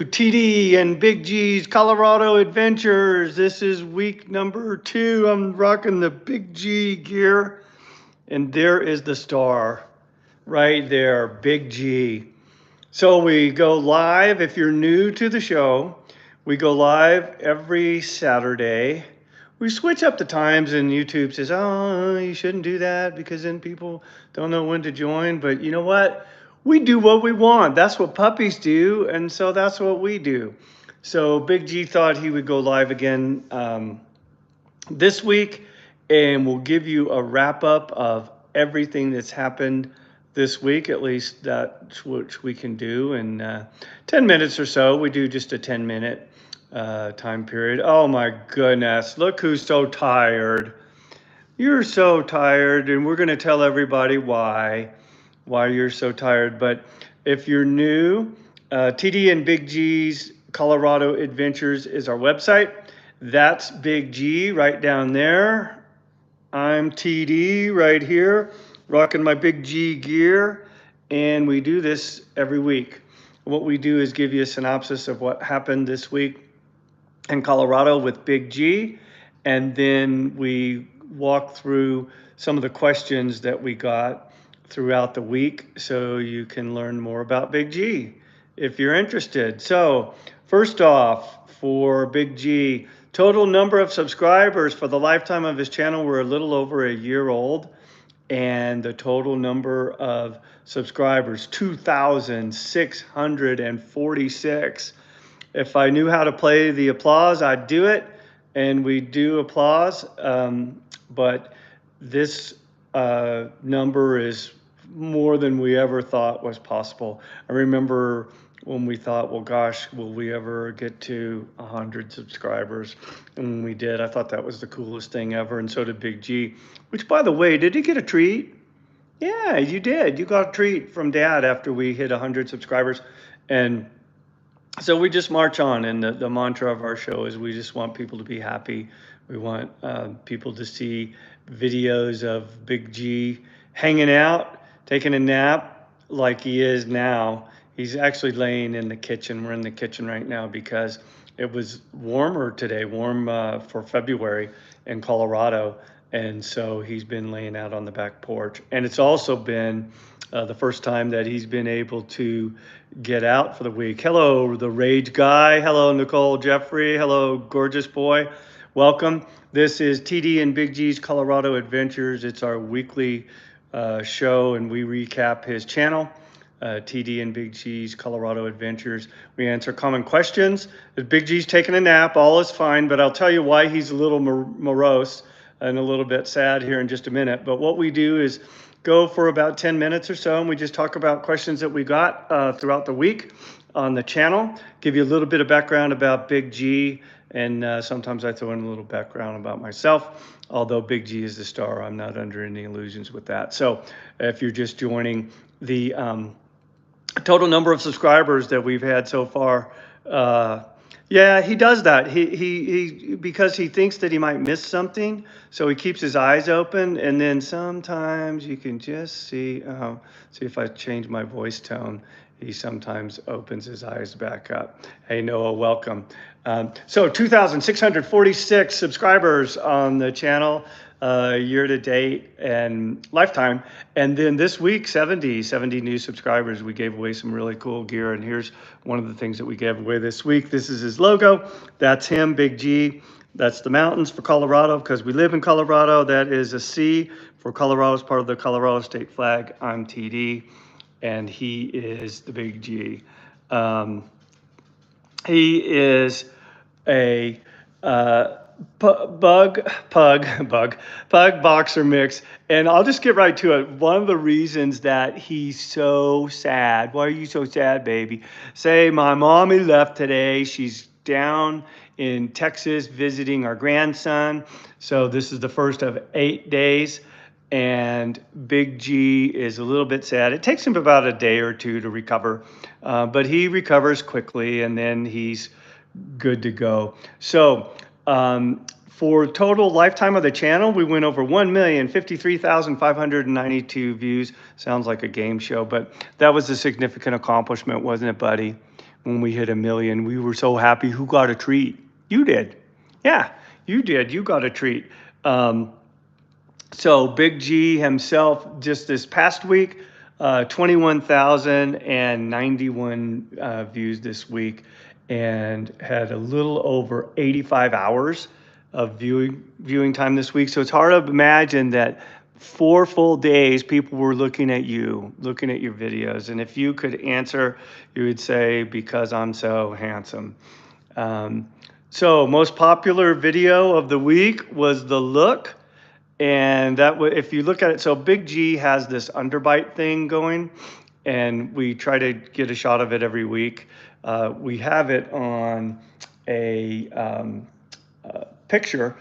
TD and Big G's Colorado Adventures. This is week number 2. I'm rocking the Big G gear, and there is the star right there, Big G. So we go live. If you're new to the show, we go live every Saturday. We switch up the times, and YouTube says, oh, you shouldn't do that because then people don't know when to join. But you know what? We do what we want. That's what puppies do, and so that's what we do. So Big G thought he would go live again this week, and we'll give you a wrap up of everything that's happened this week. At least that's what we can do in 10 minutes or so. We do just a 10-minute time period. Oh my goodness, look who's so tired. You're so tired, and we're going to tell everybody why you're so tired. But if you're new, TD and Big G's Colorado Adventures is our website. That's Big G right down there. I'm TD right here, rocking my Big G gear, and we do this every week. What we do is give you a synopsis of what happened this week in Colorado with Big G, and then we walk through some of the questions that we got throughout the week so you can learn more about Big G if you're interested. So first off, for Big G, total number of subscribers for the lifetime of his channel were a little over a year old, and the total number of subscribers, 2,646. If I knew how to play the applause, I'd do it, and we do applause, but this number is more than we ever thought was possible. I remember when we thought, well, gosh, will we ever get to 100 subscribers? And when we did, I thought that was the coolest thing ever, and so did Big G, which, by the way, did he get a treat? Yeah, you did. You got a treat from Dad after we hit 100 subscribers. And so we just march on, and the mantra of our show is we just want people to be happy. We want people to see videos of Big G hanging out, taking a nap like he is now. He's actually laying in the kitchen. We're in the kitchen right now because it was warmer today, warm for February in Colorado. And so he's been laying out on the back porch. And it's also been the first time that he's been able to get out for the week. Hello, the Rage Guy. Hello, Nicole Jeffrey. Hello, gorgeous boy. Welcome. This is TD and Big G's Colorado Adventures. It's our weekly show, and we recap his channel, TD and Big G's Colorado Adventures. We answer common questions. Big G's taking a nap. All is fine, but I'll tell you why he's a little morose and a little bit sad here in just a minute. But what we do is go for about 10 minutes or so, and we just talk about questions that we got throughout the week on the channel, give you a little bit of background about Big G, and sometimes I throw in a little background about myself. Although Big G is the star, I'm not under any illusions with that. So if you're just joining, the total number of subscribers that we've had so far, yeah, he does that. He because he thinks that he might miss something, so he keeps his eyes open, and then sometimes you can just see. See if I change my voice tone. He sometimes opens his eyes back up. Hey Noah, welcome. So 2,646 subscribers on the channel year to date and lifetime. And then this week, 70 new subscribers. We gave away some really cool gear. And here's one of the things that we gave away this week. This is his logo. That's him, Big G. That's the mountains for Colorado because we live in Colorado. That is a C for Colorado as part of the Colorado state flag. I'm TD, and he is the Big G. He is a pug boxer mix, and I'll just get right to it. One of the reasons that he's so sad, why are you so sad, baby? Say, my mommy left today. She's down in Texas visiting our grandson. So this is the first of 8 days, and Big G is a little bit sad. It takes him about a day or two to recover, but he recovers quickly, and then he's good to go. So for total lifetime of the channel, we went over 1,053,592 views. Sounds like a game show, but that was a significant accomplishment, wasn't it, buddy? when we hit 1 million. We were so happy. Who got a treat? You did. Yeah, you did. You got a treat. So Big G himself, just this past week, 21,091 views this week, and had a little over 85 hours of viewing time this week. So it's hard to imagine that 4 full days people were looking at you, looking at your videos. And if you could answer, you would say, because I'm so handsome. So most popular video of the week was the look. And if you look at it, so Big G has this underbite thing going, and we try to get a shot of it every week. We have it on a picture.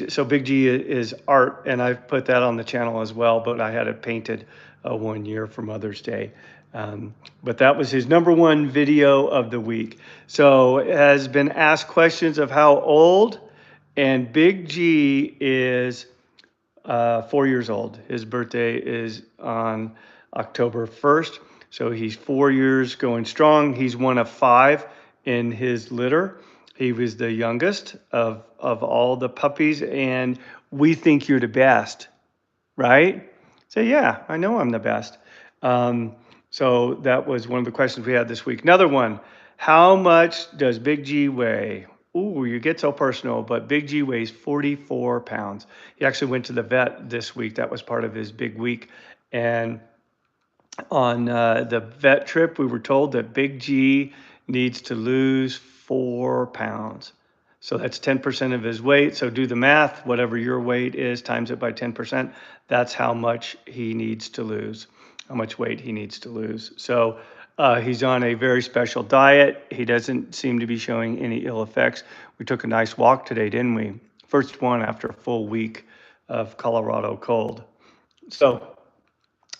So Big G is art, and I've put that on the channel as well, but I had it painted 1 year for Mother's Day. But that was his #1 video of the week. So it has been asked questions of how old, and Big G is 4 years old. His birthday is on October 1st. So he's 4 years going strong. He's one of 5 in his litter. He was the youngest of all the puppies, and we think you're the best, right? So yeah, I know I'm the best. So that was one of the questions we had this week. Another one, how much does Big G weigh? Ooh, you get so personal, but Big G weighs 44 pounds. He actually went to the vet this week. That was part of his big week. And on the vet trip, we were told that Big G needs to lose 4 pounds. So that's 10% of his weight. So do the math, whatever your weight is, times it by 10%. That's how much he needs to lose, how much weight he needs to lose. So he's on a very special diet. He doesn't seem to be showing any ill effects. We took a nice walk today, didn't we? First one after a full week of Colorado cold. So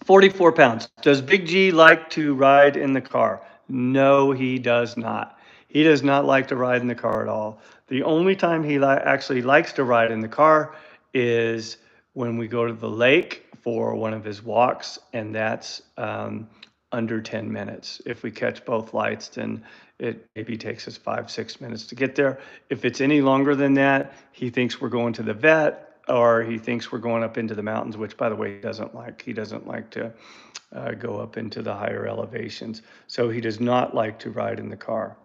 44 pounds. Does Big G like to ride in the car? No, he does not. He does not like to ride in the car at all. The only time he actually likes to ride in the car is when we go to the lake for one of his walks, and that's under 10 minutes. If we catch both lights, then it maybe takes us 5-6 minutes to get there. If it's any longer than that, he thinks we're going to the vet, or he thinks we're going up into the mountains, which, by the way, he doesn't like. He doesn't like to go up into the higher elevations. So he does not like to ride in the car.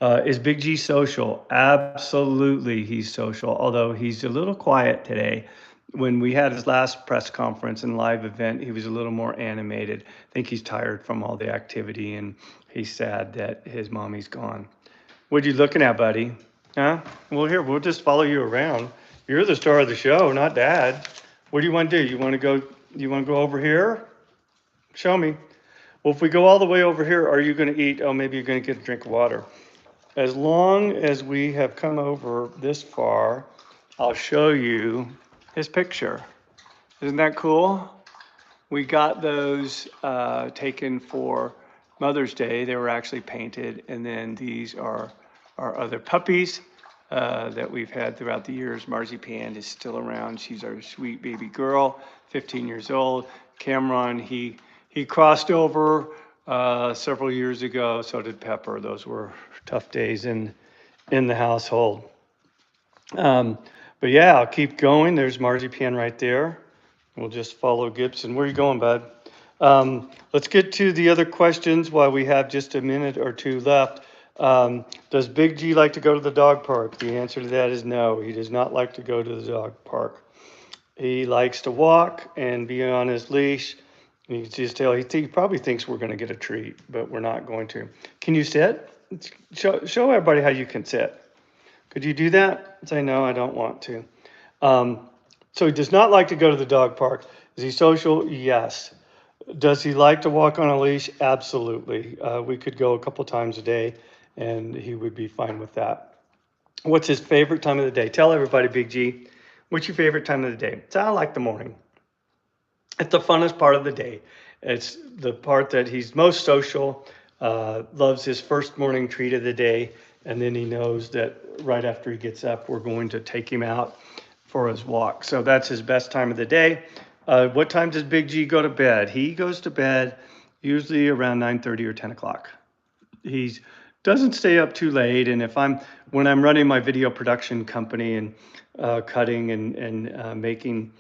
Is Big G social? Absolutely, he's social, although he's a little quiet today. When we had his last press conference and live event, he was a little more animated. I think he's tired from all the activity, and he's sad that his mommy's gone. What are you looking at, buddy? Huh? Well, here, we'll just follow you around. You're the star of the show, not Dad. What do you want to do? You want to go over here? Show me. Well, if we go all the way over here, are you going to eat? Oh, maybe you're going to get a drink of water. As long as we have come over this far, I'll show you his picture. Isn't that cool? We got those taken for Mother's Day. They were actually painted, and then these are our other puppies that we've had throughout the years. Marzipan is still around. She's our sweet baby girl, 15 years old. Cameron, he crossed over several years ago. So did Pepper. Those were tough days in the household. But yeah, I'll keep going. There's Marzipan right there. We'll just follow Gibson. Where are you going, bud? Let's get to the other questions while we have just a minute or two left. Does Big G like to go to the dog park? The answer to that is no. He does not like to go to the dog park. He likes to walk and be on his leash. You can just tell he probably thinks we're going to get a treat, but we're not going to. Can you sit? Show everybody how you can sit. Could you do that? Say, no, I don't want to. So he does not like to go to the dog park. Is he social? Yes. Does he like to walk on a leash? Absolutely. We could go a couple times a day, and he would be fine with that. What's his favorite time of the day? Tell everybody, Big G, what's your favorite time of the day? I like the morning. It's the funnest part of the day. It's the part that he's most social, loves his first morning treat of the day, and then he knows that right after he gets up, we're going to take him out for his walk. So that's his best time of the day. What time does Big G go to bed? He goes to bed usually around 9:30 or 10 o'clock. He's doesn't stay up too late. And when I'm running my video production company and cutting and making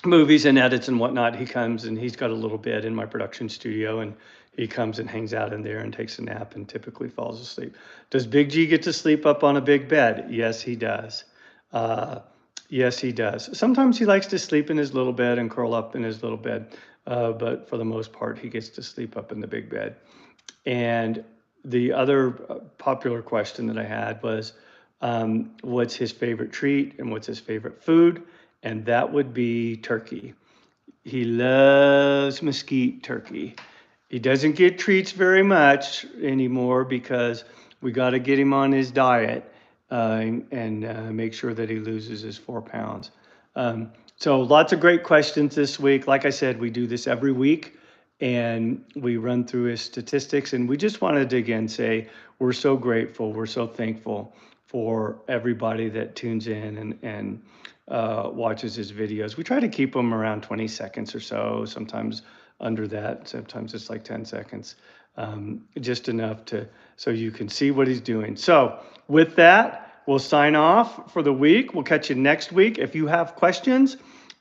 movies and edits and whatnot, he comes and he's got a little bed in my production studio, and he comes and hangs out in there and takes a nap and typically falls asleep. Does Big G get to sleep up on a big bed? Yes, he does. Yes, he does. Sometimes he likes to sleep in his little bed and curl up in his little bed, but for the most part, he gets to sleep up in the big bed. And the other popular question that I had was, what's his favorite treat and what's his favorite food? And that would be turkey. He loves mesquite turkey. He doesn't get treats very much anymore because we got to get him on his diet and make sure that he loses his 4 pounds. So lots of great questions this week. Like I said, we do this every week and we run through his statistics. And we just wanted to again say we're so grateful, we're so thankful for everybody that tunes in and watches his videos. We try to keep them around 20 seconds or so, sometimes under that, sometimes it's like 10 seconds, just enough so you can see what he's doing. So with that, we'll sign off for the week. We'll catch you next week. If you have questions,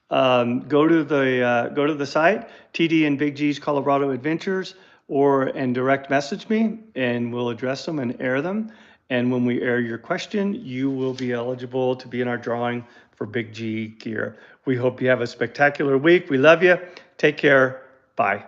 go to the site, TD and Big G's Colorado Adventures, and direct message me, and we'll address them and air them. And when we air your question, you will be eligible to be in our drawing for Big G gear. We hope you have a spectacular week. We love you. Take care. Bye.